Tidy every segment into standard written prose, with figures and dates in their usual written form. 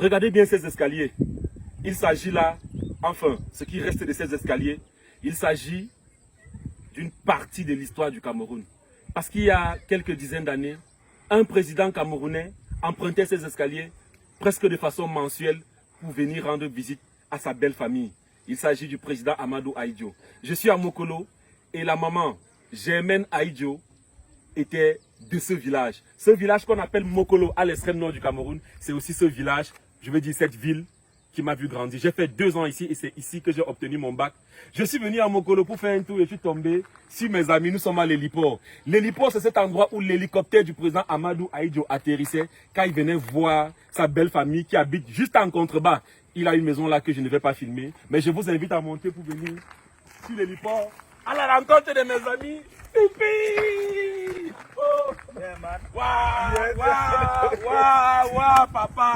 Regardez bien ces escaliers. Il s'agit là, enfin, ce qui reste de ces escaliers, il s'agit d'une partie de l'histoire du Cameroun. Parce qu'il y a quelques dizaines d'années, un président camerounais empruntait ces escaliers presque de façon mensuelle pour venir rendre visite à sa belle famille. Il s'agit du président Amadou Ahidjo. Je suis à Mokolo et la maman Germaine Ahidjo était de ce village. Ce village qu'on appelle Mokolo à l'extrême nord du Cameroun, c'est aussi ce village, je veux dire cette ville qui m'a vu grandir. J'ai fait 2 ans ici et c'est ici que j'ai obtenu mon bac. Je suis venu à Mokolo pour faire un tour et je suis tombé sur mes amis. Nous sommes à l'héliport. L'héliport, c'est cet endroit où l'hélicoptère du président Amadou Ahidjo atterrissait quand il venait voir sa belle famille qui habite juste en contrebas. Il a une maison là que je ne vais pas filmer. Mais je vous invite à monter pour venir sur l'héliport à la rencontre de mes amis. Pipi! Oh! Yeah, man. Waouh! Waouh! Waouh! Waouh, papa!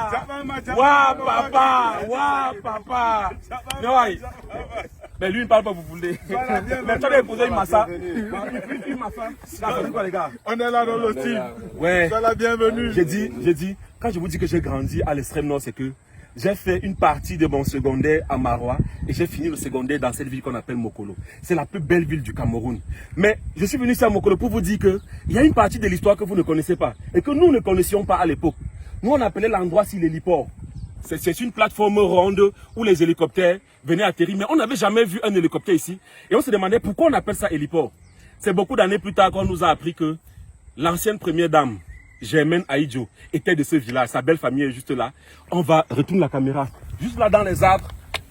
Waouh, papa! Waouh, papa! Non, mais lui, il ne parle pas, vous voulez. Mais tu as posé une massa. Une massa. Ça fait quoi, les gars? On est là dans le team. Ouais. Sois la bienvenue. J'ai dit, quand je vous dis que j'ai grandi à l'extrême nord, c'est que j'ai fait une partie de mon secondaire à Marois et j'ai fini le secondaire dans cette ville qu'on appelle Mokolo. C'est la plus belle ville du Cameroun. Mais je suis venu ici à Mokolo pour vous dire qu'il y a une partie de l'histoire que vous ne connaissez pas et que nous ne connaissions pas à l'époque. Nous, on appelait l'endroit si l'héliport. C'est une plateforme ronde où les hélicoptères venaient atterrir. Mais on n'avait jamais vu un hélicoptère ici. Et on se demandait pourquoi on appelle ça héliport. C'est beaucoup d'années plus tard qu'on nous a appris que l'ancienne première dame, Germaine Ahidjo, était de ce village. Sa belle famille est juste là. On va retourner la caméra. Juste là dans les arbres,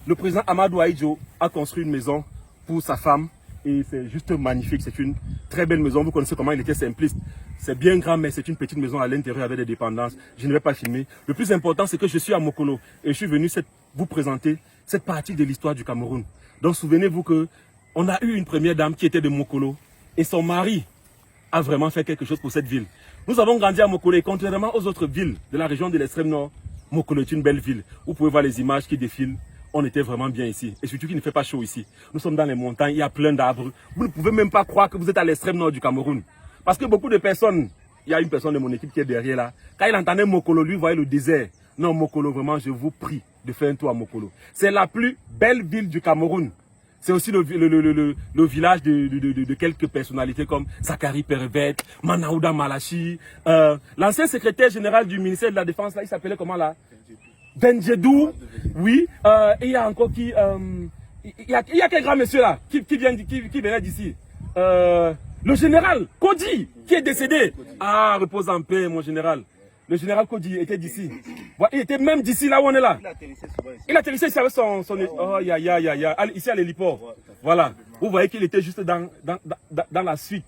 le président Amadou Ahidjo a construit une maison pour sa femme. Et c'est juste magnifique. C'est une très belle maison. Vous connaissez comment il était simpliste. C'est bien grand, mais c'est une petite maison à l'intérieur avec des dépendances. Je ne vais pas filmer. Le plus important, c'est que je suis à Mokolo. Et je suis venu vous présenter cette partie de l'histoire du Cameroun. Donc souvenez-vous que on a eu une première dame qui était de Mokolo. Et son mari a vraiment fait quelque chose pour cette ville. Nous avons grandi à Mokolo et contrairement aux autres villes de la région de l'extrême nord, Mokolo est une belle ville. Vous pouvez voir les images qui défilent. On était vraiment bien ici. Et surtout qu'il ne fait pas chaud ici. Nous sommes dans les montagnes, il y a plein d'arbres. Vous ne pouvez même pas croire que vous êtes à l'extrême nord du Cameroun. Parce que beaucoup de personnes, il y a une personne de mon équipe qui est derrière là, quand il entendait Mokolo, lui voyait le désert. Non, Mokolo, vraiment, je vous prie de faire un tour à Mokolo. C'est la plus belle ville du Cameroun. C'est aussi le village de quelques personnalités comme Zachary Pervette, Manaouda Malachi, l'ancien secrétaire général du ministère de la Défense, là, il s'appelait comment là? Benjedou, oui. Et il y a encore qui... il y a quel grand monsieur là qui venait d'ici? Le général Kodi, qui est décédé. Ah, repose en paix, mon général. Le général Kodi était d'ici. Il était même d'ici, là où on est là. Il atterrissait ici avec son... Oh, ici à l'héliport. Voilà. Vous voyez qu'il était juste dans la suite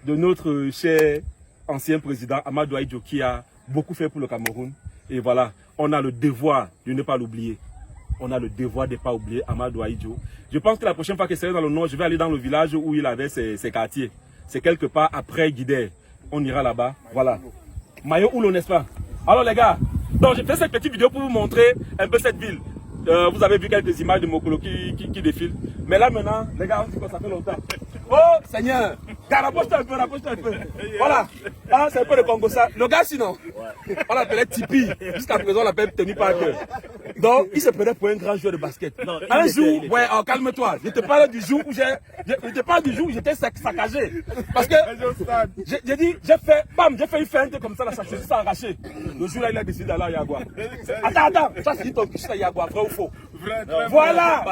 de notre cher ancien président Amadou Ahidjo qui a beaucoup fait pour le Cameroun. Et voilà, on a le devoir de ne pas l'oublier. On a le devoir de ne pas oublier Amadou Ahidjo. Je pense que la prochaine fois que je serai dans le nord, je vais aller dans le village où il avait ses quartiers. C'est quelque part après Guidère. On ira là-bas. Voilà. Mayo Oulo, n'est-ce pas? Alors les gars, donc j'ai fait cette petite vidéo pour vous montrer un peu cette ville. Vous avez vu quelques images de Mokolo qui défilent. Mais là maintenant, les gars, on dit que ça fait longtemps. Oh Seigneur, rapproche-toi un peu. Voilà. Ah, c'est un peu le Congo ça. Le gars sinon, on l'appelait Tipeee. Jusqu'à présent, on l'appelle Tony Parker. Donc, il se prenait pour un grand joueur de basket. Non, un jour, ouais, oh, calme-toi. Je te parle du jour où j'étais saccagé. Parce que j'ai dit, j'ai fait une feinte comme ça, la chaussure s'est arrachée. Le jour là, il a décidé d'aller à Yagua. Attends, ça c'est ton cliché à Yagua, vrai ou faux? Voilà.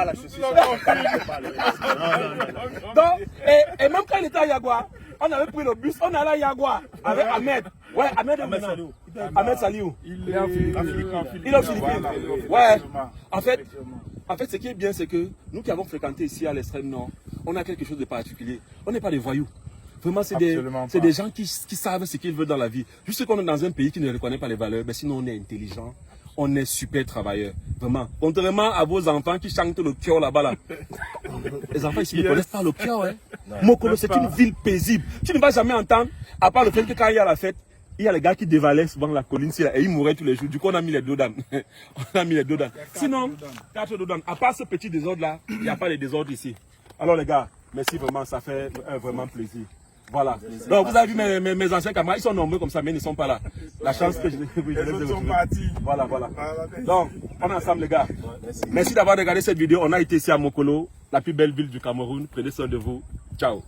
Donc, et même quand il était à Yagua, on avait pris le bus, on allait à Yagua avec Ahmed. Ouais, Ahmed Saliou. Il est en Philippines. Il est en Philippines. Ouais. En fait, ce qui est bien, c'est que nous qui avons fréquenté ici à l'extrême nord, on a quelque chose de particulier. On n'est pas des voyous. Vraiment, c'est des gens qui savent ce qu'ils veulent dans la vie. Juste qu'on est dans un pays qui ne reconnaît pas les valeurs, mais sinon on est intelligent. On est super travailleurs, vraiment. Contrairement à vos enfants qui chantent le kyo là-bas. Là. Les enfants ici ne connaissent pas le kyo. Hein. Mokolo, c'est une ville paisible. Tu ne vas jamais entendre, à part le fait que quand il y a la fête, il y a les gars qui dévalaient souvent la colline et ils mouraient tous les jours. Du coup, on a mis les dos d'âne. Sinon, 4 dos d'âne. À part ce petit désordre là, il n'y a pas de désordre ici. Alors les gars, merci vraiment, ça fait vraiment plaisir. Voilà. Donc vous avez vu mes anciens camarades, ils sont nombreux comme ça, mais ils ne sont pas là. La chance que je les Les autres sont partis. Voilà. Donc, on est ensemble les gars. Merci d'avoir regardé cette vidéo. On a été ici à Mokolo, la plus belle ville du Cameroun. Prenez soin de vous. Ciao.